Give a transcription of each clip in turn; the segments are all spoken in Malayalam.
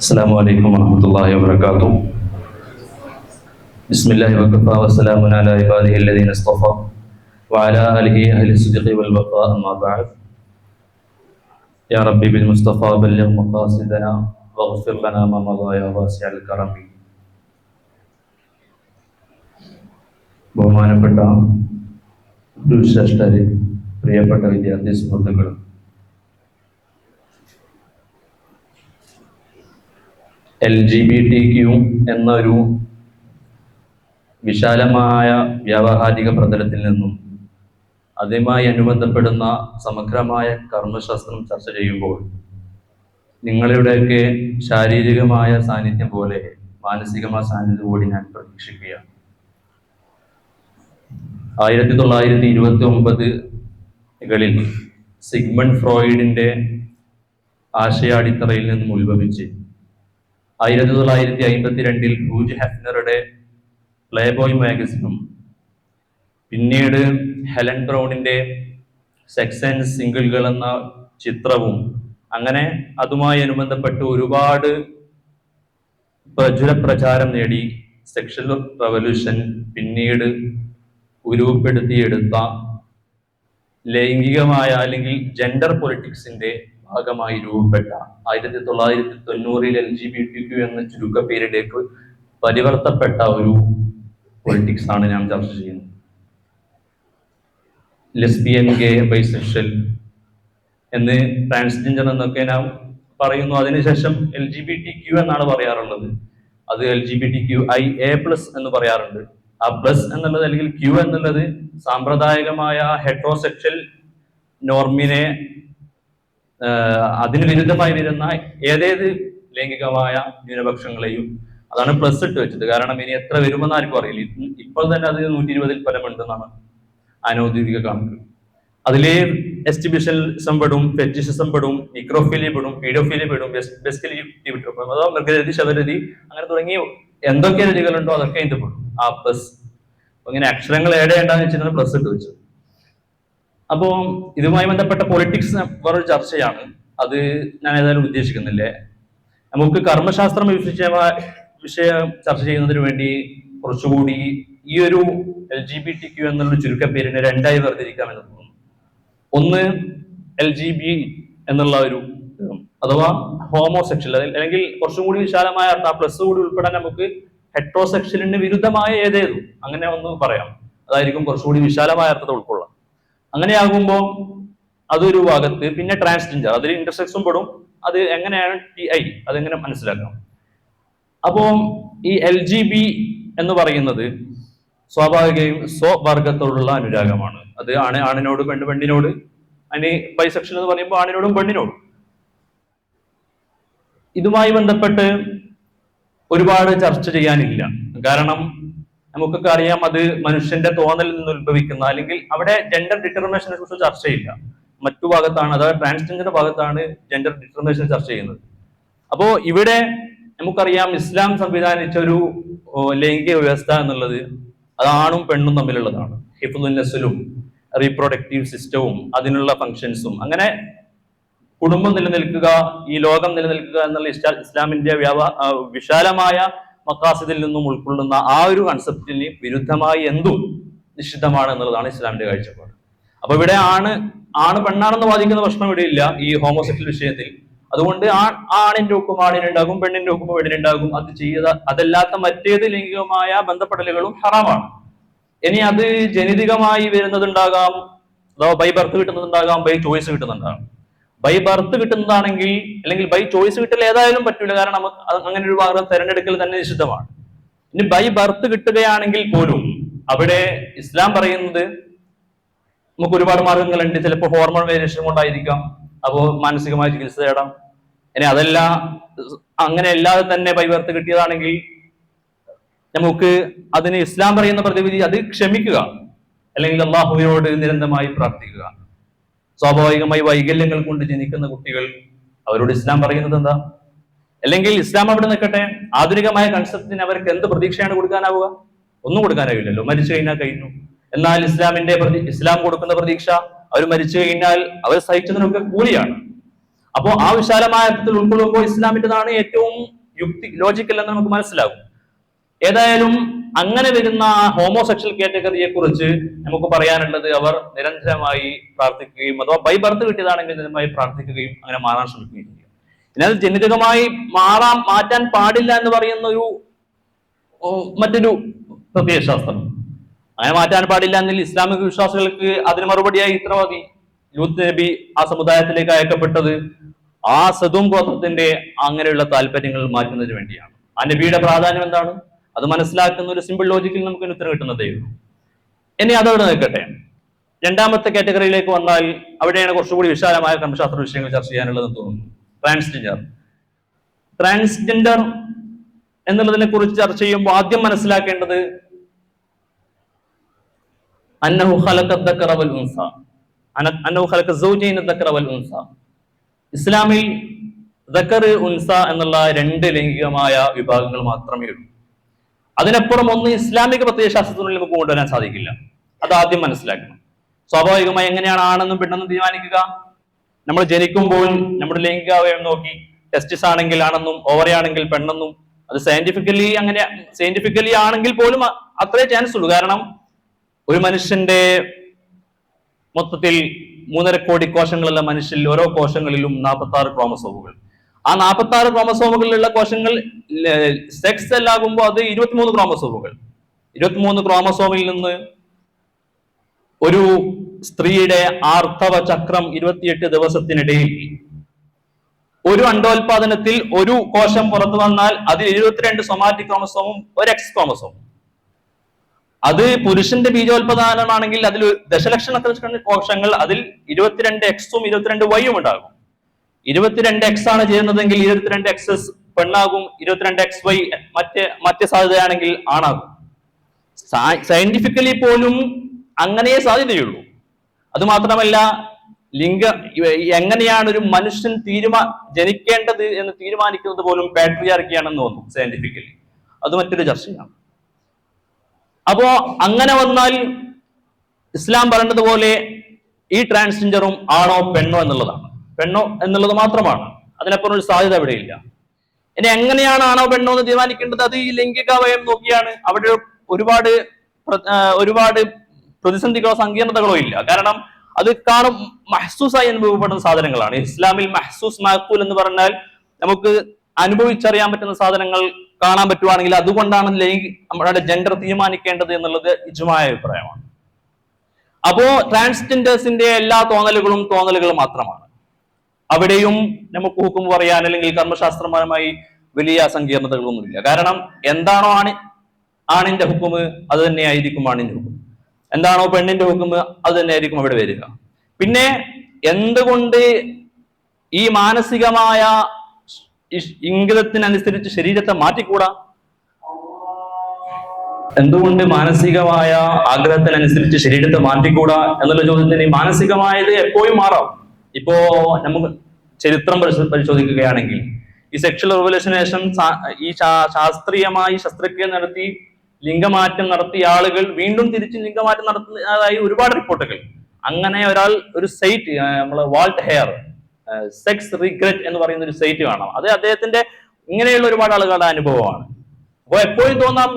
السلام عليكم ورحمة الله وبركاته. بسم الله وكفى وسلام على عباده الذين اصطفى وعلى آله أهل الصدق والوفاء أما بعد. يا ربي بالمصطفى بلغ مقاصدنا واغفر لنا ما مضى يا واسع الكرم. ബഹുമാനപ്പെട്ട ഗുരുശ്രേഷ്ഠരെ, പ്രിയപ്പെട്ട വിദ്യാർത്ഥി സുഹൃത്തുക്കളും, LGBTQ എന്നൊരു വിശാലമായ വ്യാവഹാരിക പ്രതലത്തിൽ നിന്നും അതുമായി അനുബന്ധപ്പെടുന്ന സമഗ്രമായ കർമ്മശാസ്ത്രം ചർച്ച ചെയ്യുമ്പോൾ നിങ്ങളുടെയൊക്കെ ശാരീരികമായ സാന്നിധ്യം പോലെ മാനസികമായ സാന്നിധ്യം കൂടി ഞാൻ പ്രതീക്ഷിക്കുകയാണ്. 1929 സിഗ്മണ്ട് ഫ്രോയിഡിന്റെ ആശയാടിത്തറയിൽ നിന്നും ഉത്ഭവിച്ച് 1952 ഹൂജ് ഹെഫ്നറുടെ പ്ലേബോയ് മാഗസിനും പിന്നീട് ഹെലൻ ബ്രൗണിന്റെ സെക്സ് ആൻഡ് സിംഗിളുകൾ എന്ന ചിത്രവും അങ്ങനെ അതുമായി അനുബന്ധപ്പെട്ട് ഒരുപാട് പ്രചാരം നേടി സെക്ഷൽ റവല്യൂഷൻ പിന്നീട് ഉരുവപ്പെടുത്തിയെടുത്ത ലൈംഗികമായ അല്ലെങ്കിൽ ജെൻഡർ പൊളിറ്റിക്സിന്റെ ഭാഗമായി രൂപപ്പെട്ട 1990 LGBTQ എന്ന ചുരുക്കപ്പേരിലേക്ക് പരിവർത്തപ്പെട്ട ഒരു പൊളിറ്റിക്സ് ആണ് ഞാൻ ചർച്ച ചെയ്യുന്നത്. ലെസ്ബിയൻ, ഗേ, ബൈസെക്ഷൽ എന്ന് ട്രാൻസ്ജെൻഡർ എന്നൊക്കെ ഞാൻ പറയുന്നു. അതിനുശേഷം LGBTQ എന്നാണ് പറയാറുള്ളത്. അത് LGBTQIA+ എന്ന് പറയാറുണ്ട്. ആ പ്ലസ് എന്നുള്ളത് അല്ലെങ്കിൽ Q എന്നുള്ളത് സാമ്പ്രദായികമായ ഹെട്രോസെക്ഷൽ നോർമിനെ അതിന് വിരുദ്ധമായി വരുന്ന ഏതേത് ലൈംഗികമായ ന്യൂനപക്ഷങ്ങളെയും അതാണ് പ്ലസ് ഇട്ട് വെച്ചത്. കാരണം ഇനി എത്ര വരുമെന്ന് ആർക്കും അറിയില്ല. ഇപ്പോൾ തന്നെ അത് 120 പരമുണ്ടെന്നാണ് അനൗദ്യോഗിക കണക്ക്. അതിലെ എസ്റ്റിബിഷനിസം പെടും, ഫെറ്റിഷിസം പെടും, നിക്രോഫിലി പെടും, പീഡോഫിലി പെടും, ബെസ്കലിറ്റി പെടും, അതോ മൃഗരതി, ശവരതി, അങ്ങനെ തുടങ്ങിയ എന്തൊക്കെ രതികളുണ്ടോ അതൊക്കെ ഇതിന്റെ പെടും. ആ പ്ലസ് ഇങ്ങനെ അക്ഷരങ്ങൾ ഏടേണ്ടെന്ന് വെച്ചിട്ടാണ് പ്ലസ് ഇട്ട് വെച്ചത്. അപ്പോ ഇതുമായി ബന്ധപ്പെട്ട പൊളിറ്റിക്സ് വേറൊരു ചർച്ചയാണ്. അത് ഞാൻ ഏതായാലും ഉദ്ദേശിക്കുന്നില്ലേ. നമുക്ക് കർമ്മശാസ്ത്രം വിഷയം ചർച്ച ചെയ്യുന്നതിന് വേണ്ടി കുറച്ചുകൂടി ഈ ഒരു LGBTQ എന്നുള്ള ചുരുക്കപ്പേരിനെ രണ്ടായി വേർതിരിക്കാമെന്ന് തോന്നുന്നു. ഒന്ന് LGB എന്നുള്ള ഒരു അഥവാ ഹോമോസെക്ഷൽ, അല്ലെങ്കിൽ കുറച്ചും കൂടി വിശാലമായ അർത്ഥം, ആ പ്ലസ് കൂടി ഉൾപ്പെടാൻ നമുക്ക് ഹെട്രോസെക്ഷലിന് വിരുദ്ധമായ ഏതേതും അങ്ങനെ ഒന്ന് പറയാം. അതായിരിക്കും കുറച്ചുകൂടി വിശാലമായ അർത്ഥത്തെ ഉൾക്കൊള്ളാം. അങ്ങനെയാകുമ്പോൾ അതൊരു ഭാഗത്ത്. പിന്നെ ട്രാൻസ്ജെൻഡർ, അതിൽ ഇന്റർസെക്സും പെടും. അത് എങ്ങനെയാണ് TI അതെങ്ങനെ മനസ്സിലാക്കാം. അപ്പോൾ ഈ LGB എന്ന് പറയുന്നത് സ്വാഭാവികയും സ്വവർഗത്തോടുള്ള അനുരാഗമാണ്. അത് ആണിനോട്, പെണ്ണിനോട്. അതിന് ബൈസെക്ഷൻ എന്ന് പറയുമ്പോൾ ആണിനോടും പെണ്ണിനോടും. ഇതുമായി ബന്ധപ്പെട്ട് ഒരുപാട് ചർച്ച ചെയ്യാനില്ല. കാരണം നമുക്കൊക്കെ അറിയാം അത് മനുഷ്യന്റെ തോന്നലിൽ നിന്ന് ഉത്ഭവിക്കുന്ന, അല്ലെങ്കിൽ അവിടെ ജെൻഡർ ഡിറ്റർമിനേഷനെ കുറിച്ച് ചർച്ചയില്ല. മറ്റു ഭാഗത്താണ്, അതായത് ട്രാൻസ്ജെൻഡർ ഭാഗത്താണ് ജെൻഡർ ഡിറ്റർമിനേഷൻ ചർച്ച ചെയ്യുന്നത്. അപ്പോ ഇവിടെ നമുക്കറിയാം ഇസ്ലാം സംവിധാനിച്ച ഒരു ലൈംഗിക വ്യവസ്ഥ എന്നുള്ളത് അത് ആണും പെണ്ണും തമ്മിലുള്ളതാണ്. ഹിഫ്ളുൻ നസ്ലും റീപ്രൊഡക്റ്റീവ് സിസ്റ്റവും അതിനുള്ള ഫങ്ഷൻസും, അങ്ങനെ കുടുംബം നിലനിൽക്കുക, ഈ ലോകം നിലനിൽക്കുക എന്നുള്ള ഇസ്ലാമിന്റെ വിശാലമായ മഖാസിദിൽ നിന്നും ഉൾക്കൊള്ളുന്ന ആ ഒരു കൺസെപ്റ്റിന് വിരുദ്ധമായി എന്തും നിഷിദ്ധമാണ് എന്നുള്ളതാണ് ഇസ്ലാമിന്റെ കാഴ്ചപ്പാട്. അപ്പൊ ഇവിടെ ആണ് പെണ്ണാണെന്ന് വാദിക്കുന്ന പ്രശ്നം ഇവിടെ ഇല്ല ഈ ഹോമോസെക്ഷൽ വിഷയത്തിൽ. അതുകൊണ്ട് ആണിന്റെ ഒപ്പം ആണിനുണ്ടാകും, പെണ്ണിന്റെ ഒപ്പം പെണ്ണിനുണ്ടാകും. അതല്ലാത്ത മറ്റേത് ലൈംഗികമായ ബന്ധപ്പെടലുകളും ഹറാമാണ്. ഇനി അത് ജനിതകമായി വരുന്നതുണ്ടാകാം, അഥവാ ബൈ ബർത്ത് കിട്ടുന്നതുണ്ടാകാം, ബൈ ചോയ്സ് കിട്ടുന്നുണ്ടാകാം. ബൈ ബർത്ത് കിട്ടുന്നതാണെങ്കിൽ, അല്ലെങ്കിൽ ബൈ ചോയ്സ് കിട്ടൽ ഏതായാലും പറ്റൂല, കാരണം നമുക്ക് അങ്ങനെ ഒരു ഭാഗം തെരഞ്ഞെടുക്കൽ തന്നെ നിഷിദ്ധമാണ്. ഇനി ബൈ ബർത്ത് കിട്ടുകയാണെങ്കിൽ പോലും അവിടെ ഇസ്ലാം പറയുന്നത് നമുക്ക് ഒരുപാട് മാർഗങ്ങളുണ്ട്. ചിലപ്പോൾ ഹോർമോൺ വേരിയേഷൻ കൊണ്ടായിരിക്കാം, അപ്പോൾ മാനസികമായ ചികിത്സ തേടാം. ഇനി അതല്ല, അങ്ങനെ അല്ലാതെ തന്നെ ബൈ ബർത്ത് കിട്ടിയതാണെങ്കിൽ നമുക്ക് അതിന് ഇസ്ലാം പറയുന്ന പ്രതിവിധി അത് ക്ഷമിക്കുക, അല്ലെങ്കിൽ അള്ളാഹുവിനോട് നിരന്തരമായി പ്രാർത്ഥിക്കുക. സ്വാഭാവികമായി വൈകല്യങ്ങൾ കൊണ്ട് ജനിക്കുന്ന കുട്ടികൾ, അവരോട് ഇസ്ലാം പറയുന്നത് എന്താ? അല്ലെങ്കിൽ ഇസ്ലാം അവിടെ നിൽക്കട്ടെ, ആധുനികമായ കൺസെപ്റ്റിന് അവർക്ക് എന്ത് പ്രതീക്ഷയാണ് കൊടുക്കാനാവുക? ഒന്നും കൊടുക്കാനാവില്ലല്ലോ, മരിച്ചു കഴിഞ്ഞാൽ കഴിഞ്ഞു. എന്നാൽ ഇസ്ലാം കൊടുക്കുന്ന പ്രതീക്ഷ അവർ മരിച്ചു കഴിഞ്ഞാൽ അവർ സഹിച്ചതിനൊക്കെ കൂലിയാണ്. അപ്പോൾ ആ വിശാലമായ അർത്ഥത്തിൽ ഉൾക്കൊള്ളുമ്പോൾ ഇസ്ലാമിൻ്റെതാണ് ഏറ്റവും ലോജിക്കൽ എന്ന് നമുക്ക് മനസ്സിലാകും. ഏതായാലും അങ്ങനെ വരുന്ന ഹോമോസെക്ഷൽ കാറ്റഗറിയെ കുറിച്ച് നമുക്ക് പറയാനുള്ളത്, അവർ നിരന്തരമായി പ്രാർത്ഥിക്കുകയും അഥവാ ബൈ ബർത്ത് കിട്ടിയതാണെങ്കിൽ നിരന്തരമായി പ്രാർത്ഥിക്കുകയും അങ്ങനെ മാറാൻ ശ്രമിക്കുകയും ചെയ്യും. എന്നാൽ ജനിതകമായി മാറ്റാൻ പാടില്ല എന്ന് പറയുന്ന മറ്റൊരു പ്രത്യയശാസ്ത്രം, അങ്ങനെ മാറ്റാൻ പാടില്ല എന്നതിൽ ഇസ്ലാമിക വിശ്വാസികൾക്ക് അതിന് മറുപടിയായി ഇത്ര മതി. ലൂത്ത് നബി ആ സമുദായത്തിലേക്ക് അയക്കപ്പെട്ടത് ആ സദൂം ഗോത്രത്തിന്റെ അങ്ങനെയുള്ള താല്പര്യങ്ങൾ മാറ്റുന്നതിന് വേണ്ടിയാണ്. ആ നബിയുടെ പ്രാധാന്യം എന്താണ് അത് മനസ്സിലാക്കുന്ന ഒരു സിമ്പിൾ ലോജിക്കിൽ നമുക്ക് ഉത്തരം കിട്ടുന്നതേ ഉള്ളൂ. ഇനി അതവിടെ നിൽക്കട്ടെ. രണ്ടാമത്തെ കാറ്റഗറിയിലേക്ക് വന്നാൽ അവിടെയാണ് കുറച്ചുകൂടി വിശാലമായ കർമ്മശാസ്ത്ര വിഷയങ്ങൾ ചർച്ച ചെയ്യാനുള്ളതെന്ന് തോന്നുന്നു. ട്രാൻസ്ജെൻഡർ എന്നുള്ളതിനെ കുറിച്ച് ചർച്ച ചെയ്യുമ്പോൾ ആദ്യം മനസ്സിലാക്കേണ്ടത് അന്നഹു ഖലഖ ദക്കറ വൽ ഉൻസ, അന്നഹു ഖലഖ സൗജൈന ദക്കറ വൽ ഉൻസ. ഇസ്ലാമിൽ ദക്കർ ഉൻസ എന്നുള്ള രണ്ട് ലൈംഗികമായ വിഭാഗങ്ങൾ മാത്രമേ ഉള്ളൂ. അതിനപ്പുറം ഒന്ന് ഇസ്ലാമിക പ്രത്യയശാസ്ത്രത്തിനുള്ളിൽ നമുക്ക് കൊണ്ടുവരാൻ സാധിക്കില്ല. അത് ആദ്യം മനസ്സിലാക്കണം. സ്വാഭാവികമായി എങ്ങനെയാണ് ആണെന്നും പെണ്ണെന്നും തീരുമാനിക്കുക? നമ്മൾ ജനിക്കുമ്പോൾ നമ്മുടെ ലൈംഗിക അവയവം നോക്കി ടെസ്റ്റിസ് ആണെങ്കിൽ ആണെന്നും ഓവറി ആണെങ്കിൽ പെണ്ണെന്നും, അത് സയന്റിഫിക്കലി ആണെങ്കിൽ പോലും അത്രേ ചാൻസ് ഉള്ളൂ. കാരണം ഒരു മനുഷ്യന്റെ മൊത്തത്തിൽ 3.5 കോടി കോശങ്ങളുള്ള മനുഷ്യരിൽ ഓരോ കോശങ്ങളിലും 46 ക്രോമസോമുകൾ. ആ 46 ക്രോമസോമുകളിലുള്ള കോശങ്ങൾ സെക്സ് സെല്ലാകുമ്പോൾ അത് 23 ക്രോമസോമുകൾ. 23 ക്രോമസോമിൽ നിന്ന് ഒരു സ്ത്രീയുടെ ആർത്തവ ചക്രം 28 ദിവസത്തിനിടയിൽ ഒരു അണ്ടോൽപാദനത്തിൽ ഒരു കോശം പുറത്തു വന്നാൽ അതിൽ 22 സൊമാറ്റിക് ക്രോമസോമും ഒരു എക്സ് ക്രോമസോമും. അത് പുരുഷന്റെ ബീജോത്പാദനമാണെങ്കിൽ അതിൽ ദശലക്ഷക്കണക്കിന് കോശങ്ങൾ, അതിൽ 22 എക്സും 22 വൈയും ഉണ്ടാകും. 22 എക്സ് ആണ് ചെയ്യുന്നതെങ്കിൽ 22 എക്സ് പെണ്ണാകും, 22 എക്സ് വൈ മറ്റേ സാധ്യതയാണെങ്കിൽ ആണാകും. സയന്റിഫിക്കലി പോലും അങ്ങനെ സാധ്യതയുള്ളൂ. അത് മാത്രമല്ല, എങ്ങനെയാണ് ഒരു മനുഷ്യൻ ജനിക്കേണ്ടത് എന്ന് തീരുമാനിക്കുന്നത് പോലും പാട്രിയാർക്കിയാണെന്ന് തോന്നുന്നു സയന്റിഫിക്കലി. അത് മറ്റൊരു ചർച്ചയാണ്. അപ്പോ അങ്ങനെ വന്നാൽ ഇസ്ലാം പറഞ്ഞതുപോലെ ഈ ട്രാൻസ്ജെൻഡറും ആണോ പെണ്ണോ എന്നുള്ളതാണ്. പെണ്ണോ എന്നുള്ളത് മാത്രമാണ്, അതിനപ്പുറം ഒരു സാധ്യത അവിടെയില്ല. ഇനി എങ്ങനെയാണ് ആണോ പെണ്ണോ എന്ന് തീരുമാനിക്കേണ്ടത്? അത് ഈ ലൈംഗികാവയം നോക്കിയാണ്. അവിടെ ഒരുപാട് പ്രതിസന്ധികളോ സങ്കീർണതകളോ ഇല്ല. കാരണം അത് മഹ്സൂസായി അനുഭവപ്പെടുന്ന സാധനങ്ങളാണ്. ഇസ്ലാമിൽ മഹ്സൂസ് മഅഖൂൽ എന്ന് പറഞ്ഞാൽ നമുക്ക് അനുഭവിച്ചറിയാൻ പറ്റുന്ന സാധനങ്ങൾ കാണാൻ പറ്റുവാണെങ്കിൽ അതുകൊണ്ടാണ് നമ്മുടെ ജെൻഡർ തീരുമാനിക്കേണ്ടത് എന്നുള്ളത് ഇജ്മാഅ അഭിപ്രായമാണ്. അപ്പോ ട്രാൻസ്ജെൻഡേഴ്സിന്റെ എല്ലാ തോന്നലുകൾ മാത്രമാണ്. അവിടെയും നമുക്ക് ഹുക്കം പറയാൻ അല്ലെങ്കിൽ കർമ്മശാസ്ത്രപരമായി വലിയ സങ്കീർണതകളൊന്നുമില്ല. കാരണം എന്താണോ ആണിന്റെ ഹുക്കും അത് തന്നെയായിരിക്കും ആണിന്റെ ഹുക്കും, എന്താണോ പെണ്ണിന്റെ ഹുക്കും അത് തന്നെയായിരിക്കും അവിടെ വരിക. പിന്നെ എന്തുകൊണ്ട് ഈ മാനസികമായ ഇംഗിതത്തിനനുസരിച്ച് ശരീരത്തെ മാറ്റിക്കൂടാ? എന്തുകൊണ്ട് മാനസികമായ ആഗ്രഹത്തിനനുസരിച്ച് ശരീരത്തെ മാറ്റിക്കൂടാ എന്നുള്ള ചോദ്യത്തിന് മാനസികമായത് എപ്പോഴും മാറാം. ഇപ്പോ നമുക്ക് ചരിത്രം പരിശോധിക്കുകയാണെങ്കിൽ ഈ സെക്ഷൽ റിവല്യൂഷന് ശേഷം ഈ ശാസ്ത്രീയമായി ശസ്ത്രക്രിയ നടത്തി ലിംഗമാറ്റം നടത്തിയ ആളുകൾ വീണ്ടും തിരിച്ച് ലിംഗമാറ്റം നടത്തുന്നതായി ഒരുപാട് റിപ്പോർട്ടുകൾ. അങ്ങനെ ഒരു സൈറ്റ് നമ്മള് വാൾട്ട് ഹെയർ സെക്സ് റിഗ്രറ്റ് എന്ന് പറയുന്ന ഒരു സൈറ്റ് കാണാം. അത് അദ്ദേഹത്തിന്റെ ഇങ്ങനെയുള്ള ഒരുപാട് ആളുകളുടെ അനുഭവമാണ്. അപ്പോൾ എപ്പോഴും തോന്നാം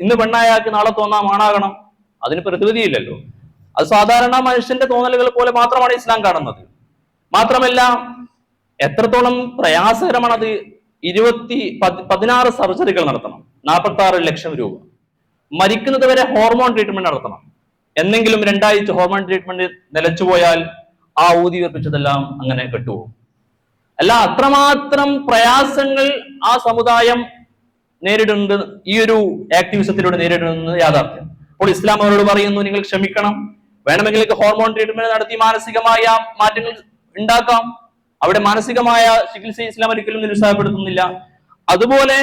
ഇന്ന് പെണ്ണായാൾക്ക് നാളെ തോന്നാം ആണാകണം. അതിന് പ്രതിവിധിയില്ലല്ലോ. അത് സാധാരണ മനുഷ്യന്റെ തോന്നലുകൾ പോലെ മാത്രമാണ് ഇസ്ലാം കാണുന്നത്. മാത്രമല്ല, എത്രത്തോളം പ്രയാസകരമാണ് അത്. 16 സർജറികൾ നടത്തണം, 46 ലക്ഷം രൂപ. മരിക്കുന്നത് വരെ ഹോർമോൺ ട്രീറ്റ്മെന്റ് നടത്തണം. എന്നെങ്കിലും 2 ആഴ്ച ഹോർമോൺ ട്രീറ്റ്മെന്റ് നിലച്ചുപോയാൽ ആ ഊതി വെപ്പിച്ചതെല്ലാം അങ്ങനെ കെട്ടുപോകും. അല്ല, അത്രമാത്രം പ്രയാസങ്ങൾ ആ സമുദായം നേരിടുന്നത് ഈ ഒരു ആക്ടിവിസത്തിലൂടെ നേരിടുന്നത് യാഥാർത്ഥ്യം. അപ്പോൾ ഇസ്ലാം അവരോട് പറയുന്നു, നിങ്ങൾ ക്ഷമിക്കണം, വേണമെങ്കിൽ ഹോർമോൺ ട്രീറ്റ്മെന്റ് നടത്തി മാനസികമായ മാറ്റങ്ങൾ ഉണ്ടാക്കാം. അവിടെ മാനസികമായ ചികിത്സ ഇസ്ലാം ഒരിക്കലും നിരുത്സാഹപ്പെടുത്തുന്നില്ല. അതുപോലെ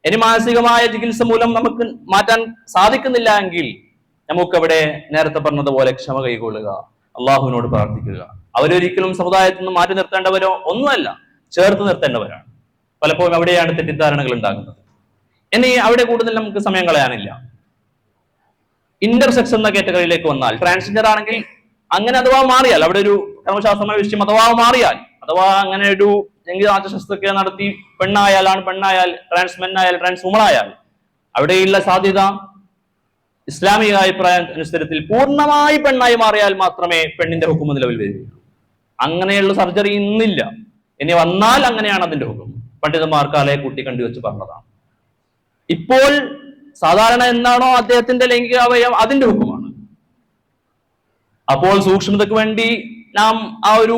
ഇനി മാനസികമായ ചികിത്സ മൂലം നമുക്ക് മാറ്റാൻ സാധിക്കുന്നില്ല എങ്കിൽ നമുക്കവിടെ നേരത്തെ പറഞ്ഞതുപോലെ ക്ഷമ കൈകൊള്ളുക, അള്ളാഹുവിനോട് പ്രാർത്ഥിക്കുക. അവരൊരിക്കലും സമുദായത്തിൽ നിന്ന് മാറ്റി നിർത്തേണ്ടവരോ ഒന്നുമല്ല, ചേർത്ത് നിർത്തേണ്ടവരാണ്. പലപ്പോഴും അവിടെയാണ് തെറ്റിദ്ധാരണകൾ ഉണ്ടാകുന്നത്. ഇനി അവിടെ കൂടുതൽ നമുക്ക് സമയം കളയാനില്ല. ഇന്റർസെക്സ് എന്ന കാറ്റഗറിയിലേക്ക് വന്നാൽ, ട്രാൻസ്ജെൻഡർ ആണെങ്കിൽ അങ്ങനെ അഥവാ മാറിയാൽ, അവിടെ ഒരു കർമ്മശാസ്ത്രമായ വിഷയം അഥവാ അഥവാ അങ്ങനെ ഒരു ലൈംഗിക ശസ്ത്രക്രിയ നടത്തി പെണ്ണായാൽ ട്രാൻസ് മെന്നായാൽ ട്രാൻസ് വുമണായാൽ അവിടെയുള്ള സാധ്യത ഇസ്ലാമിക അഭിപ്രായ അനുസരിച്ച് പൂർണ്ണമായി പെണ്ണായി മാറിയാൽ മാത്രമേ പെണ്ണിന്റെ ഹുക്കം നിലവിൽ വരികയുള്ളൂ. അങ്ങനെയുള്ള സർജറി ഇന്നില്ല. ഇനി വന്നാൽ അങ്ങനെയാണ് അതിന്റെ ഹുക്കം. പണ്ഡിതന്മാർ കാലയെ കൂട്ടി കണ്ടുവെച്ച് പറഞ്ഞതാണ്. ഇപ്പോൾ സാധാരണ എന്താണോ അദ്ദേഹത്തിന്റെ ലൈംഗിക അവയവം അതിന്റെ ഹുക്കുമാണ്. അപ്പോൾ സൂക്ഷ്മതയ്ക്ക് വേണ്ടി നാം ആ ഒരു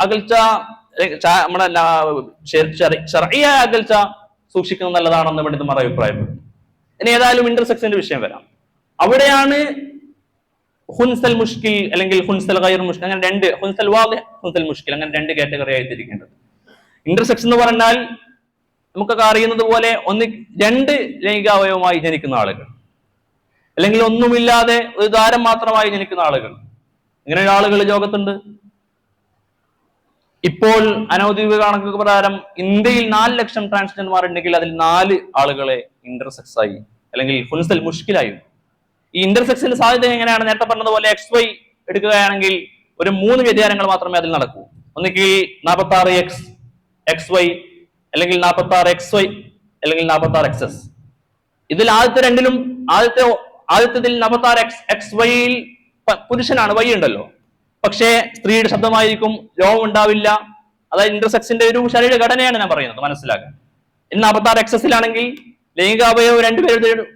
അകൽച്ച, നമ്മുടെ ശർഈയ അകൽച്ച സൂക്ഷിക്കുന്നത് നല്ലതാണെന്ന് പണ്ഡിതന്മാർ അഭിപ്രായപ്പെടുന്നു. ഇനി ഏതായാലും ഇന്റർസെക്ഷന്റെ വിഷയം വരാം. അവിടെയാണ് ഹുൻസൽ മുഷ്കിൽ അല്ലെങ്കിൽ ഹുൻസൽ ഗൈർ മുഷ്കിൽ, അങ്ങനെ രണ്ട്, ഹുൻസൽ വാദിഹ്, ഹുൻസൽ മുഷ്കിൽ, അങ്ങനെ രണ്ട് കാറ്റഗറി ആയി തിരിക്കേണ്ടത്. ഇന്റർസെക്ഷൻ എന്ന് പറഞ്ഞാൽ നമുക്കൊക്കെ അറിയുന്നത് പോലെ രണ്ട് ലൈംഗികാവയവമായി ജനിക്കുന്ന ആളുകൾ, അല്ലെങ്കിൽ ഒന്നുമില്ലാതെ ഒരു ദ്വാരം മാത്രമായി ജനിക്കുന്ന ആളുകൾ, ഇങ്ങനെയുള്ള ആളുകൾ ലോകത്തുണ്ട്. ഇപ്പോൾ അനൗദ്യോഗിക കണക്ക് പ്രകാരം ഇന്ത്യയിൽ 4 ലക്ഷം ട്രാൻസ്ജെൻഡർമാർ ഉണ്ടെങ്കിൽ അതിൽ 4 ആളുകളെ ഇന്റർസെക്സ് ആയി അല്ലെങ്കിൽ ഹുൻസൽ മുഷ്കിലായി. ഈ ഇന്റർസെക്ഷന്റെ സാധ്യത എങ്ങനെയാണ്? നേരത്തെ പറഞ്ഞതുപോലെ XY എടുക്കുകയാണെങ്കിൽ ഒരു 3 വ്യതിയാനങ്ങൾ മാത്രമേ അതിൽ നടക്കൂ. ഒന്നുകിൽ 46X XY, അല്ലെങ്കിൽ 46XY, അല്ലെങ്കിൽ 46XS. ഇതിൽ ആദ്യത്തെ രണ്ടിലും ആദ്യത്തിൽ 46XY പുരുഷനാണ്, Y ഉണ്ടല്ലോ, പക്ഷേ സ്ത്രീയുടെ ശബ്ദമായിരിക്കും, രോമം ഉണ്ടാവില്ല. അതായത് ഇന്റർസെക്സിന്റെ ഒരു ശരീര ഘടനയാണ് ഞാൻ പറയുന്നത്, മനസ്സിലാക്കാൻ. ഇനി 46XS ലൈംഗികാവയവം 2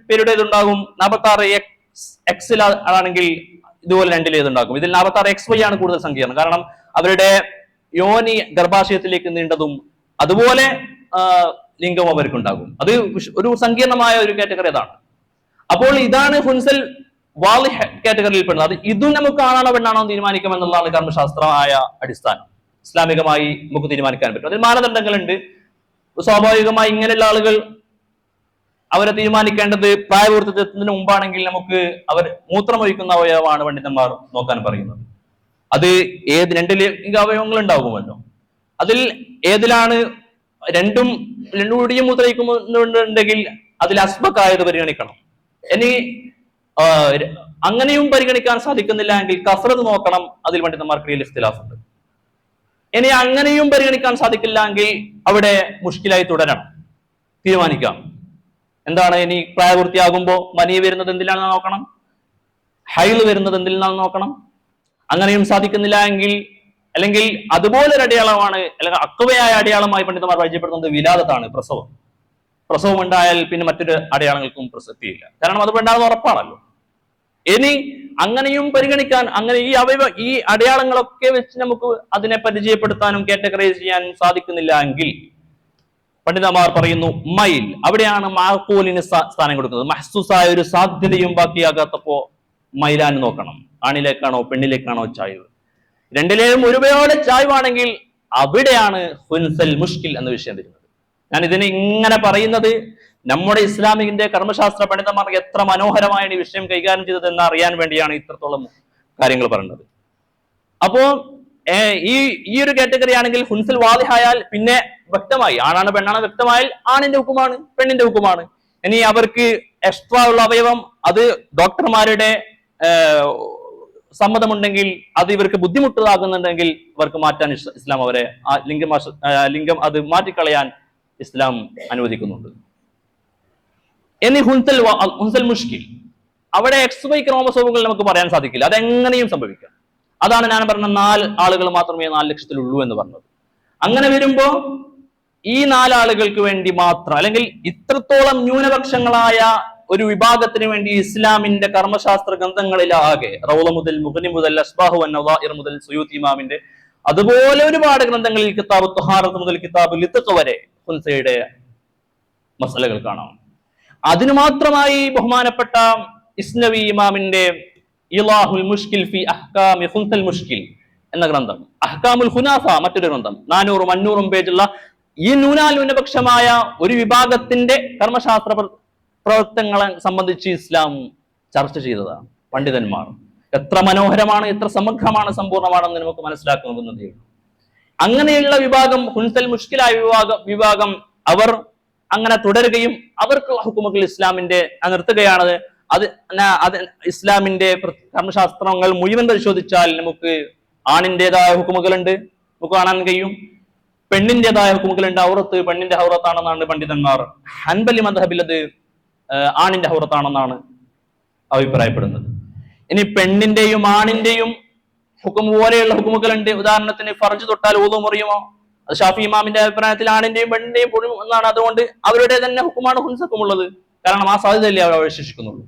പേരുടേതുണ്ടാകും. 46X ആണെങ്കിൽ ഇതുപോലെ 2 ഇതിൽ 46XY ആണ് കൂടുതൽ സങ്കീർണം. കാരണം അവരുടെ യോനി ഗർഭാശയത്തിലേക്ക് നീണ്ടതും അതുപോലെ ലിംഗം അവർക്കുണ്ടാകും. അത് ഒരു സങ്കീർണമായ ഒരു കാറ്റഗറി അതാണ്. അപ്പോൾ ഇതാണ് ഹുൻസൽ വാളിഹ് കാറ്റഗറിയിൽ പെടുന്നത്. അത് ഇതും നമുക്ക് ആണാണോ പെണ്ണാണോ തീരുമാനിക്കാം എന്നുള്ളതാണ് കർമ്മശാസ്ത്രമായ അടിസ്ഥാനം. ഇസ്ലാമികമായി നമുക്ക് തീരുമാനിക്കാൻ പറ്റും. അതിൽ മാനദണ്ഡങ്ങളുണ്ട്. സ്വാഭാവികമായി ഇങ്ങനെയുള്ള ആളുകൾ അവരെ തീരുമാനിക്കേണ്ടത് പ്രായപൂർത്തിത്വത്തിന് മുമ്പാണെങ്കിൽ നമുക്ക് അവർ മൂത്രമൊഴിക്കുന്ന അവയവമാണ് പണ്ഡിതന്മാർ നോക്കാൻ പറയുന്നത്. അത് ഏത് 2 ലിംഗാവയവങ്ങൾ ഉണ്ടാകുമല്ലോ, അതിൽ ഏതിലാണ് രണ്ടും കൂടിയും മൂത്രമൊഴിക്കുന്നുണ്ടെങ്കിൽ അതിൽ അസ്ബക്കായത് പരിഗണിക്കണം. ഇനി അങ്ങനെയും പരിഗണിക്കാൻ സാധിക്കുന്നില്ല എങ്കിൽ കസ്റത്ത് നോക്കണം. അതിൽ പണ്ഡിതന്മാർക്കിടയിൽ ഇഖ്തിലാഫുണ്ട്. ഇനി അങ്ങനെയും പരിഗണിക്കാൻ സാധിക്കില്ല എങ്കിൽ അവിടെ മുഷ്കിലായി തുടരണം, തീരുമാനിക്കാം. എന്താണ് ഇനി പ്രായപൂർത്തിയാകുമ്പോ മനി വരുന്നത് എന്തിലാണെന്ന് നോക്കണം, ഹൈള് വരുന്നത് എന്തിലാണെന്ന് നോക്കണം. അങ്ങനെയും സാധിക്കുന്നില്ല എങ്കിൽ, അല്ലെങ്കിൽ അതുപോലൊരു അടയാളമാണ്, അല്ലെങ്കിൽ അക്വയായ അടയാളമായി പണ്ഡിതന്മാർ പരിചയപ്പെടുന്നത് വിലാദത്താണ്, പ്രസവം ഉണ്ടായാൽ പിന്നെ മറ്റൊരു അടയാളങ്ങൾക്കും പ്രസക്തിയില്ല. കാരണം അത് ഉണ്ടാകുന്ന ഉറപ്പാണല്ലോ. ഇനി അങ്ങനെയും പരിഗണിക്കാൻ, അങ്ങനെ ഈ അടയാളങ്ങളൊക്കെ വെച്ച് നമുക്ക് അതിനെ പരിചയപ്പെടുത്താനും കാറ്റഗറൈസ് ചെയ്യാനും സാധിക്കുന്നില്ല എങ്കിൽ പണ്ഡിതന്മാർ പറയുന്നു മൈൽ, അവിടെയാണ് മാഖൂലിന് സ്ഥാനം കൊടുക്കുന്നത്. മഹ്സൂസായ ഒരു സാധ്യതയും ബാക്കിയാകാത്തപ്പോ മൈലാൻ നോക്കണം. ആണിലേക്കാണോ പെണ്ണിലേക്കാണോ ചായ്വ്? രണ്ടിലേയും ഒരുപാട് ചായ്വാണെങ്കിൽ അവിടെയാണ് ഹുൻസൽ മുഷ്കിൽ എന്ന വിഷയം വരുന്നത്. ഞാൻ ഇതിനെ ഇങ്ങനെ പറയുന്നത് നമ്മുടെ ഇസ്ലാമിന്റെ കർമ്മശാസ്ത്ര പണ്ഡിതന്മാർ എത്ര മനോഹരമായാണ് ഈ വിഷയം കൈകാര്യം ചെയ്തത് എന്ന് അറിയാൻ വേണ്ടിയാണ് ഇത്രത്തോളം കാര്യങ്ങൾ പറയുന്നത്. അപ്പോ ഈ ഒരു കാറ്റഗറി ആണെങ്കിൽ ഹുൻസൽ വാദിഹായാൽ പിന്നെ വ്യക്തമായി ആണാണ് പെണ്ണാണ് വ്യക്തമായാൽ ആണിന്റെ ഹുക്കുമാണ്, പെണ്ണിന്റെ ഹുക്കുമാണ്. ഇനി അവർക്ക് എക്സ്ട്രാ ഉള്ള അവയവം അത് ഡോക്ടർമാരുടെ സമ്മതമുണ്ടെങ്കിൽ, അത് ഇവർക്ക് ബുദ്ധിമുട്ടാകുന്നുണ്ടെങ്കിൽ അവർക്ക് മാറ്റാൻ ഇസ്ലാം അവരെ ലിംഗം അത് മാറ്റിക്കളയാൻ ഇസ്ലാം അനുവദിക്കുന്നുണ്ട്. ഇനി ഹുൻസൽ മുഷ്കിൽ, അവിടെ XY ക്രോമസോമുകൾ നമുക്ക് പറയാൻ സാധിക്കില്ല, അതെങ്ങനെയും സംഭവിക്കാം. അതാണ് ഞാൻ പറഞ്ഞ 4 ആളുകൾ മാത്രമേ 4 ലക്ഷത്തിലുള്ളൂ എന്ന് പറഞ്ഞത്. അങ്ങനെ വരുമ്പോ ഈ 4 ആളുകൾക്ക് വേണ്ടി മാത്രം, അല്ലെങ്കിൽ ഇത്രത്തോളം ന്യൂനപക്ഷങ്ങളായ ഒരു വിഭാഗത്തിന് വേണ്ടി ഇസ്ലാമിന്റെ കർമ്മശാസ്ത്ര ഗ്രന്ഥങ്ങളിലാകെ റൗള മുതൽ മുഗ്നി മുതൽ അസ്ബാഹു വന്നവാഇർ മുതൽ സുയൂത്തി ഇമാമിന്റെ അതുപോലെ ഒരുപാട് ഗ്രന്ഥങ്ങളിൽ കിതാബ് തുഹാറത്ത് മുതൽ കിതാബ് ലിത്ഖ് വരെ ഹുൻസയുടെ മസലകൾ കാണാം. അതിനു മാത്രമായി ബഹുമാനപ്പെട്ട ഇസ്നവി ഇമാമിന്റെ ഇലാഹുൽ മുഷ്കിൽ ഫി അഹ്കാമി ഹുൻസൽ മുഷ്കിൽ എന്ന ഗ്രന്ഥം, അഹ്കാമുൽ ഖുനാഫ മറ്റൊരു ഗ്രന്ഥം, 400 500 പേജുള്ള ഈ ന്യൂനപക്ഷമായ ഒരു വിഭാഗത്തിന്റെ കർമ്മശാസ്ത്ര പ്രവർത്തനങ്ങളെ സംബന്ധിച്ച് ഇസ്ലാം ചർച്ച ചെയ്തതാണ് പണ്ഡിതന്മാർ. എത്ര മനോഹരമാണ്, എത്ര സമഗ്രമാണ്, സമ്പൂർണ്ണമാണെന്ന് നമുക്ക് മനസ്സിലാക്കുന്നതേ ഉള്ളൂ. അങ്ങനെയുള്ള വിഭാഗം, ഹുൻസൽ മുഷ്കിലായ വിഭാഗം അവർ അങ്ങനെ തുടരുകയും അവർക്ക് ഹുക്കുമുകൾ ഇസ്ലാമിന്റെ നിർത്തുകയാണ്. അത് ഇസ്ലാമിന്റെ കർമ്മശാസ്ത്രങ്ങൾ മുഴുവൻ പരിശോധിച്ചാൽ നമുക്ക് ആണിൻ്റെതായ ഹുക്കുമുകളുണ്ട്, നമുക്ക് കാണാൻ കഴിയും. പെണ്ണിന്റേതായ ഹുക്കുമുകളുണ്ട്. ഔറത്ത് പെണ്ണിന്റെ ഔറത്താണെന്നാണ് പണ്ഡിതന്മാർ. ഹൻബലി മദ്ഹബിൽ അത് ആണിന്റെ ഔറത്താണെന്നാണ് അഭിപ്രായപ്പെടുന്നത്. ഇനി പെണ്ണിന്റെയും ആണിന്റെയും ഹുക്കും പോലെയുള്ള ഹുക്കുമുകളുണ്ട്. ഉദാഹരണത്തിന് ഫർജ് തൊട്ടാൽ വുളു മുറിയുമോ? അത് ഷാഫി ഇമാമിന്റെ അഭിപ്രായത്തിൽ ആണിന്റെയും പെണ്ണിന്റെയും പൊഴി എന്നാണ്. അതുകൊണ്ട് അവരുടെ തന്നെ ഹുക്കുമാണ് ഹുൻസക്കുമുള്ളത്. കാരണം ആ സാധ്യതയല്ലേ അവർ അവശേഷിക്കുന്നുള്ളൂ.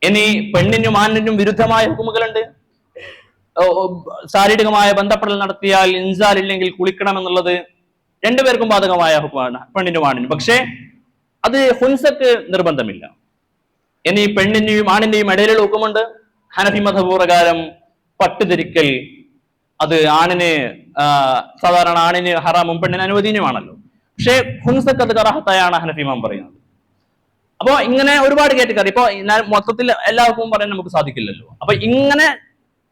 ഇനി പെണ്ണിനും ആണിനും വിരുദ്ധമായ ഹുക്കുമുകളുണ്ട്. ശാരീരികമായ ബന്ധപ്പെടൽ നടത്തിയാൽ ഇൻസാൽ ഇല്ലെങ്കിൽ കുളിക്കണം എന്നുള്ളത് രണ്ടുപേർക്കും ബാധകമായ ഹുക്കുമാണ്, പെണ്ണിനും ആണിനും. പക്ഷേ അത് ഹുൻസക്ക് നിർബന്ധമില്ല. ഇനി പെണ്ണിന്റെയും ആണിന്റെയും ഇടയിലുള്ള ഹുക്കുമുണ്ട്. ഹനഫി മദ്ഹബ് പ്രകാരം പട്ട് ധരിക്കൽ അത് ആണിന് സാധാരണ ആണിന് ഹറാമും പെണ്ണിന് അനുവദനീയമാണല്ലോ. പക്ഷേ ഹുൻസക്ക് അത് കറാഹത്തായാണ് ഹനഫി ഇമാം പറയുന്നത്. അപ്പൊ ഇങ്ങനെ ഒരുപാട് കാറ്റഗറി. ഇപ്പൊ മൊത്തത്തിൽ എല്ലാവർക്കും പറയാൻ നമുക്ക് സാധിക്കില്ലല്ലോ. അപ്പൊ ഇങ്ങനെ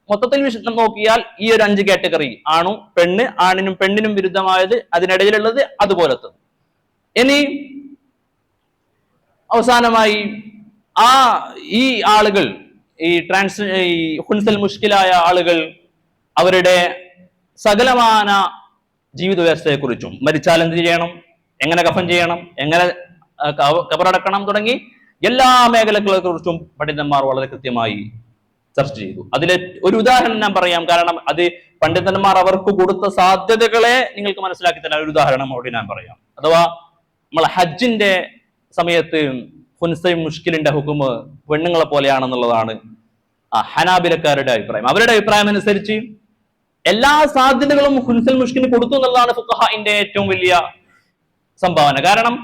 മൊത്തത്തിൽ നോക്കിയാൽ ഈ ഒരു 5 കാറ്റഗറി, ആണും പെണ്ണ്, ആണിനും പെണ്ണിനും വിരുദ്ധമായത്, അതിനിടയിലുള്ളത്, അതുപോലത്തെ. ഇനി അവസാനമായി ഈ ആളുകൾ, ഈ ഹുൻസൽ മുഷ്കിലായ ആളുകൾ അവരുടെ സകലമാന ജീവിത വ്യവസ്ഥയെ കുറിച്ചും, മരിച്ചാൽ എന്ത് ചെയ്യണം, എങ്ങനെ കഫൻ ചെയ്യണം, എങ്ങനെ കബറടക്കണം തുടങ്ങി എല്ലാ മേഖലകളെ കുറിച്ചും പണ്ഡിതന്മാർ വളരെ കൃത്യമായി ചർച്ച ചെയ്തു. അതിലെ ഒരു ഉദാഹരണം ഞാൻ പറയാം. കാരണം അത് പണ്ഡിതന്മാർ അവർക്ക് കൊടുത്ത സാധ്യതകളെ നിങ്ങൾക്ക് മനസ്സിലാക്കി തരാൻ ഒരു ഉദാഹരണം അവിടെ ഞാൻ പറയാം. അഥവാ നമ്മൾ ഹജ്ജിന്റെ സമയത്ത് ഹുൻസയും മുഷ്കിലിന്റെ ഹുക്കുമ് പെണ്ണുങ്ങളെ പോലെയാണെന്നുള്ളതാണ് ഹനാബിലക്കാരുടെ അഭിപ്രായം. അവരുടെ അഭിപ്രായം അനുസരിച്ച് എല്ലാ സാധ്യതകളും ഹുൻസൽ മുഷ്കിലിന് കൊടുത്തു എന്നുള്ളതാണ് ഫുഖഹാഇന്റെ ഏറ്റവും വലിയ സംഭാവന. കാരണം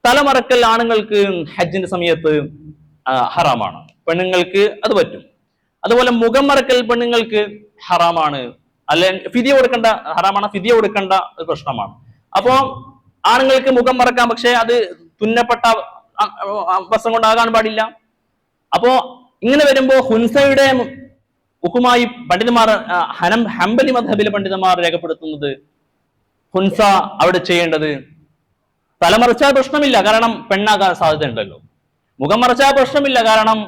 തലമറക്കൽ ആണുങ്ങൾക്ക് ഹജ്ജിന്റെ സമയത്ത് ഹറാമാണ്, പെണ്ണുങ്ങൾക്ക് അത് പറ്റും. അതുപോലെ മുഖം മറക്കൽ പെണ്ണുങ്ങൾക്ക് ഹറാമാണ്, അല്ലെ ഫിദിയ കൊടുക്കേണ്ട ഹറാമാണ്, ഫിദിയ കൊടുക്കേണ്ട ഒരു പ്രശ്നമാണ്. അപ്പോ ആണുങ്ങൾക്ക് മുഖം മറക്കാം, പക്ഷെ അത് തുന്നപ്പെട്ട വസ്ത്രം കൊണ്ടാകാൻ പാടില്ല. അപ്പോ ഇങ്ങനെ വരുമ്പോ ഹുൻസയുടെ ഹുക്കുമായി പണ്ഡിതന്മാർ, ഹംബലി മദ്ഹബിലെ പണ്ഡിതന്മാർ രേഖപ്പെടുത്തുന്നത് ഹുൻസ അവിടെ ചെയ്യേണ്ടത് തലമറച്ചാൽ പ്രശ്നമില്ല, കാരണം പെണ്ണാകാൻ സാധ്യത ഉണ്ടല്ലോ. മുഖം മറച്ചാൽ പ്രശ്നമില്ല, കാരണം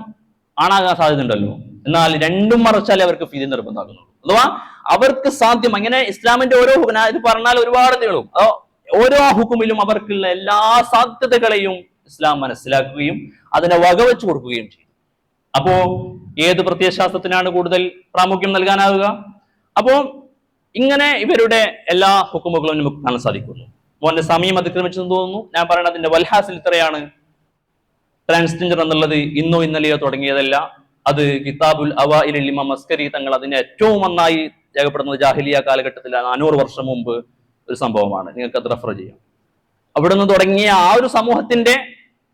ആണാകാൻ സാധ്യത ഉണ്ടല്ലോ. എന്നാൽ രണ്ടും മറച്ചാലേ അവർക്ക് ഫിദി നിർബന്ധമാകുന്നുള്ളൂ. അഥവാ അവർക്ക് സാധ്യം, അങ്ങനെ ഇസ്ലാമിന്റെ ഓരോ ഇത് പറഞ്ഞാൽ ഒരുപാട് നീളും. ഓരോ ഹുക്കുമിലും അവർക്കുള്ള എല്ലാ സാധ്യതകളെയും ഇസ്ലാം മനസ്സിലാക്കുകയും അതിനെ വകവെച്ചു കൊടുക്കുകയും ചെയ്യും. അപ്പോ ഏത് പ്രത്യയശാസ്ത്രത്തിനാണ് കൂടുതൽ പ്രാമുഖ്യം നൽകാനാവുക? അപ്പോ ഇങ്ങനെ ഇവരുടെ എല്ലാ ഹുക്കുമുകളും നമുക്ക് കാണാൻ സാധിക്കുന്നു. മോന്റെ സമയം അതിക്രമിച്ചെന്ന് തോന്നുന്നു. ഞാൻ പറയുന്നത് അതിന്റെ വൽഹാസിൽ ഇത്രയാണ്. ട്രാൻസ്ജെൻഡർ എന്നുള്ളത് ഇന്നോ ഇന്നലെയോ തുടങ്ങിയതല്ല. അത് കിതാബുൽ അവ്വാഇലിൽ ഇമാം അസ്കരി തങ്ങൾ അതിനെ ഏറ്റവും നന്നായി രേഖപ്പെടുന്നത് ജാഹിലിയ കാലഘട്ടത്തിൽ 400 വർഷം മുമ്പ് ഒരു സംഭവമാണ്. നിങ്ങൾക്ക് അത് റെഫർ ചെയ്യാം. അവിടെ നിന്ന് തുടങ്ങിയ ആ ഒരു സമൂഹത്തിന്റെ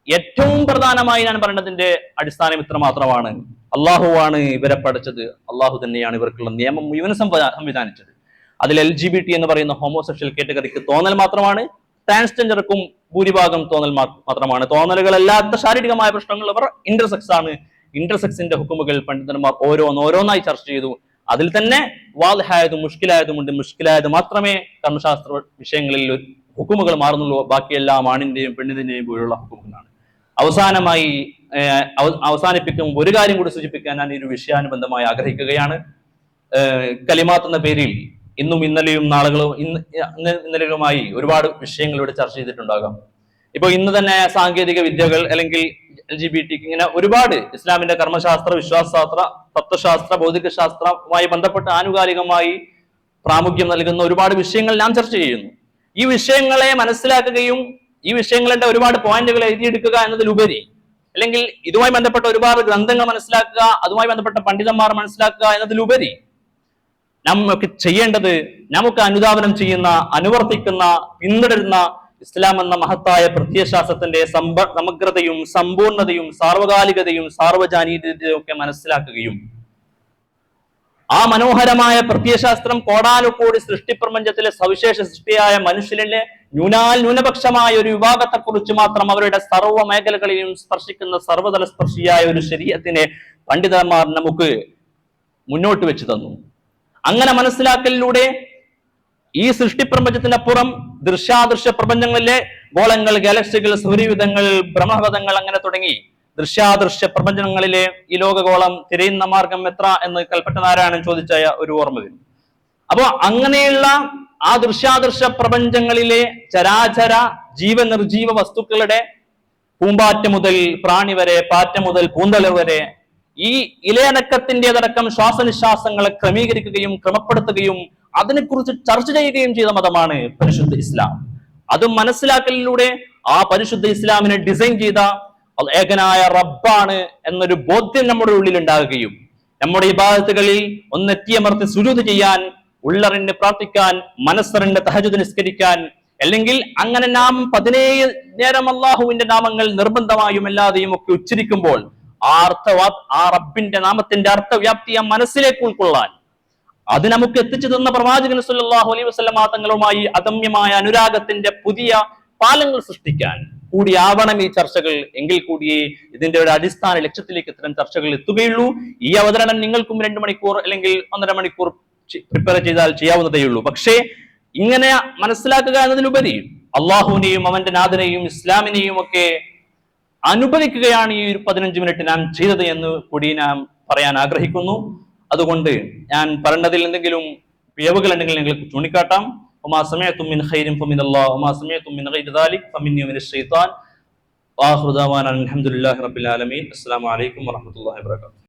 ഏറ്റവും പ്രധാനമായി ഞാൻ പറയുന്നതിന്റെ അടിസ്ഥാനം ഇത്ര മാത്രമാണ്. അള്ളാഹുവാണ് ഇവരെ പഠിച്ചത്, അള്ളാഹു തന്നെയാണ് ഇവർക്കുള്ള നിയമം മുഴുവൻ സംവിധാനിച്ചത്. അതിൽ LGBT എന്ന് പറയുന്ന ഹോമോസെക്ഷൽ കാറ്റഗറിക്ക് തോന്നൽ മാത്രമാണ്, ട്രാൻസ്ജെൻഡർക്കും ഭൂരിഭാഗം തോന്നൽ മാത്രമാണ്. തോന്നലുകളല്ലാത്ത ശാരീരികമായ പ്രശ്നങ്ങൾ അവർ ഇന്റർസെക്സ് ആണ്. ഇന്റർസെക്സിന്റെ ഹുക്കുമുകൾ പണ്ഡിതന്മാർ ഓരോന്നായി ചർച്ച ചെയ്തു. അതിൽ തന്നെ വാളിഹായതും മുഷ്കിലായതുമുണ്ട്. മുഷ്കിലായത് മാത്രമേ കർമ്മശാസ്ത്ര വിഷയങ്ങളിൽ ഹുക്കുമുകൾ മാറുന്നുള്ളൂ. ബാക്കിയെല്ലാം ആണിന്റെയും പെണ്ണിന്റെയും പോലുള്ള ഹുക്കുമുകളാണ്. അവസാനിപ്പിക്കുമ്പോൾ ഒരു കാര്യം കൂടി സൂചിപ്പിക്കാൻ ഞാൻ ഈ ഒരു വിഷയാനുബന്ധമായി ആഗ്രഹിക്കുകയാണ്. കലിമാത്ത് എന്ന പേരിൽ ഇന്നും ഇന്നലെയും നാളുകളും ഇന്നലെയുമായി ഒരുപാട് വിഷയങ്ങൾ ഇവിടെ ചർച്ച ചെയ്തിട്ടുണ്ടാകാം. ഇപ്പൊ ഇന്ന് തന്നെ സാങ്കേതിക വിദ്യകൾ അല്ലെങ്കിൽ LGBT ഇങ്ങനെ ഒരുപാട് ഇസ്ലാമിന്റെ കർമ്മശാസ്ത്ര, വിശ്വാസശാസ്ത്ര, തത്വശാസ്ത്ര, ഭൗതികശാസ്ത്രവുമായി ബന്ധപ്പെട്ട് ആനുകാലികമായി പ്രാമുഖ്യം നൽകുന്ന ഒരുപാട് വിഷയങ്ങൾ നാം ചർച്ച ചെയ്യുന്നു. ഈ വിഷയങ്ങളെ മനസ്സിലാക്കുകയും ഈ വിഷയങ്ങളുടെ ഒരുപാട് പോയിന്റുകൾ എഴുതിയെടുക്കുക എന്നതിലുപരി, അല്ലെങ്കിൽ ഇതുമായി ബന്ധപ്പെട്ട ഒരുപാട് ഗ്രന്ഥങ്ങൾ മനസ്സിലാക്കുക, അതുമായി ബന്ധപ്പെട്ട പണ്ഡിതന്മാർ മനസ്സിലാക്കുക എന്നതിലുപരി നമുക്ക് ചെയ്യേണ്ടത്, നമുക്ക് അനുധാവനം ചെയ്യുന്ന, അനുവർത്തിക്കുന്ന, പിന്തുടരുന്ന ഇസ്ലാം എന്ന മഹത്തായ പ്രത്യയശാസ്ത്രത്തിന്റെ സമഗ്രതയും സമ്പൂർണതയും സാർവകാലികതയും സാർവജനീയതയും ഒക്കെ മനസ്സിലാക്കുകയും ആ മനോഹരമായ പ്രത്യയശാസ്ത്രം കോടാനുകോടി സൃഷ്ടിപ്രപഞ്ചത്തിലെ സവിശേഷ സൃഷ്ടിയായ മനുഷ്യരിലെ ന്യൂനപക്ഷമായ ഒരു വിഭാഗത്തെക്കുറിച്ച് മാത്രം അവരുടെ സർവ്വ മേഖലകളിലും സ്പർശിക്കുന്ന സർവ്വതല സ്പർശിയായ ഒരു ശരീഅത്തിനെ പണ്ഡിതന്മാർ നമുക്ക് മുന്നോട്ട് വെച്ച് തന്നു. അങ്ങനെ മനസ്സിലാക്കലിലൂടെ ഈ സൃഷ്ടിപ്രപഞ്ചത്തിനപ്പുറം ദൃശ്യാദൃശ്യ പ്രപഞ്ചങ്ങളിലെ ഗോളങ്ങൾ, ഗാലക്സികൾ, സൗരയൂഥങ്ങൾ, ബ്രഹ്മപഥങ്ങൾ അങ്ങനെ തുടങ്ങി ദൃശ്യാദൃശ്യ പ്രപഞ്ചങ്ങളിലെ ഈ ലോകഗോളം തിരയുന്ന മാർഗം എത്ര എന്ന് കൽപ്പറ്റ നാരായണൻ ചോദിച്ച ഒരു ഓർമ്മ വരും. അപ്പോ അങ്ങനെയുള്ള ആ ദൃശ്യാദൃശ്യ പ്രപഞ്ചങ്ങളിലെ ചരാചര ജീവനിർജീവ വസ്തുക്കളുടെ പൂമ്പാറ്റ മുതൽ പ്രാണി വരെ, പാറ്റ മുതൽ പൂന്തളിർ വരെ, ഈ ഇലയടക്കത്തിൻ്റെതടക്കം ശ്വാസനിശ്വാസങ്ങളെ ക്രമീകരിക്കുകയും ക്രമപ്പെടുത്തുകയും അതിനെക്കുറിച്ച് ചർച്ച ചെയ്യുകയും ചെയ്ത മതമാണ് പരിശുദ്ധ ഇസ്ലാം. അത് മനസ്സിലാക്കലിലൂടെ ആ പരിശുദ്ധ ഇസ്ലാമിനെ ഡിസൈൻ ചെയ്ത ഏകനായ റബ്ബാണ് എന്നൊരു ബോധ്യം നമ്മുടെ ഉള്ളിൽ ഉണ്ടാകുകയും നമ്മുടെ ഇബാദത്തുകളിൽ ഒന്നെത്തിയമർത്തി സുജൂദ് ചെയ്യാൻ, ഉള്ളറിന് പ്രാർത്ഥിക്കാൻ, മനസ്സറിന് തഹജ്ജുദ് നിസ്കരിക്കാൻ, അല്ലെങ്കിൽ അങ്ങനെ നാം 17 നേരം അള്ളാഹുവിന്റെ നാമങ്ങൾ നിർബന്ധമായും അല്ലാതെയും ഒക്കെ ഉച്ചരിക്കുമ്പോൾ ആ റബ്ബിന്റെ നാമത്തിന്റെ അർത്ഥവ്യാപ്തിയെ മനസ്സിലേക്ക് ഉൾക്കൊള്ളാൻ അത് നമുക്ക് എത്തിച്ചു തന്ന പ്രവാചകൻ സല്ലല്ലാഹു അലൈഹി വസല്ലമ തങ്ങളുമായി അദമ്യമായ അനുരാഗത്തിന്റെ പുതിയ പാലങ്ങൾ സൃഷ്ടിക്കാൻ കൂടിയാവണം ഈ ചർച്ചകൾ. എങ്കിൽ കൂടിയേ ഇതിന്റെ ഒരു അടിസ്ഥാന ലക്ഷ്യത്തിലേക്ക് ഇത്തരം ചർച്ചകൾ എത്തുകയുള്ളൂ. ഈ അവതരണം നിങ്ങൾക്കും 2 മണിക്കൂർ അല്ലെങ്കിൽ 1.5 മണിക്കൂർ പ്രിപ്പയർ ചെയ്താൽ ചെയ്യാവുന്നതേ ഉള്ളൂ. പക്ഷേ ഇങ്ങനെ മനസ്സിലാക്കുക എന്നതിനുപരി അള്ളാഹുവിനെയും അവന്റെ നാഥനെയും ഇസ്ലാമിനെയും ഒക്കെ അനുഭവിക്കുകയാണ് ഈ ഒരു 15 മിനിറ്റ് നാം ചെയ്തത് എന്ന് കൂടി നാം പറയാൻ ആഗ്രഹിക്കുന്നു. അതുകൊണ്ട് ഞാൻ പറഞ്ഞതിൽ എന്തെങ്കിലും പിഴവുകൾ ഉണ്ടെങ്കിൽ നിങ്ങൾക്ക് ചൂണ്ടിക്കാട്ടാം. وما سمعتم من خير فمن الله وما سمعتم من غير ذلك فمني ومن الشيطان. واخر دعوانا الحمد لله رب العالمين. السلام عليكم ورحمة الله وبركاته.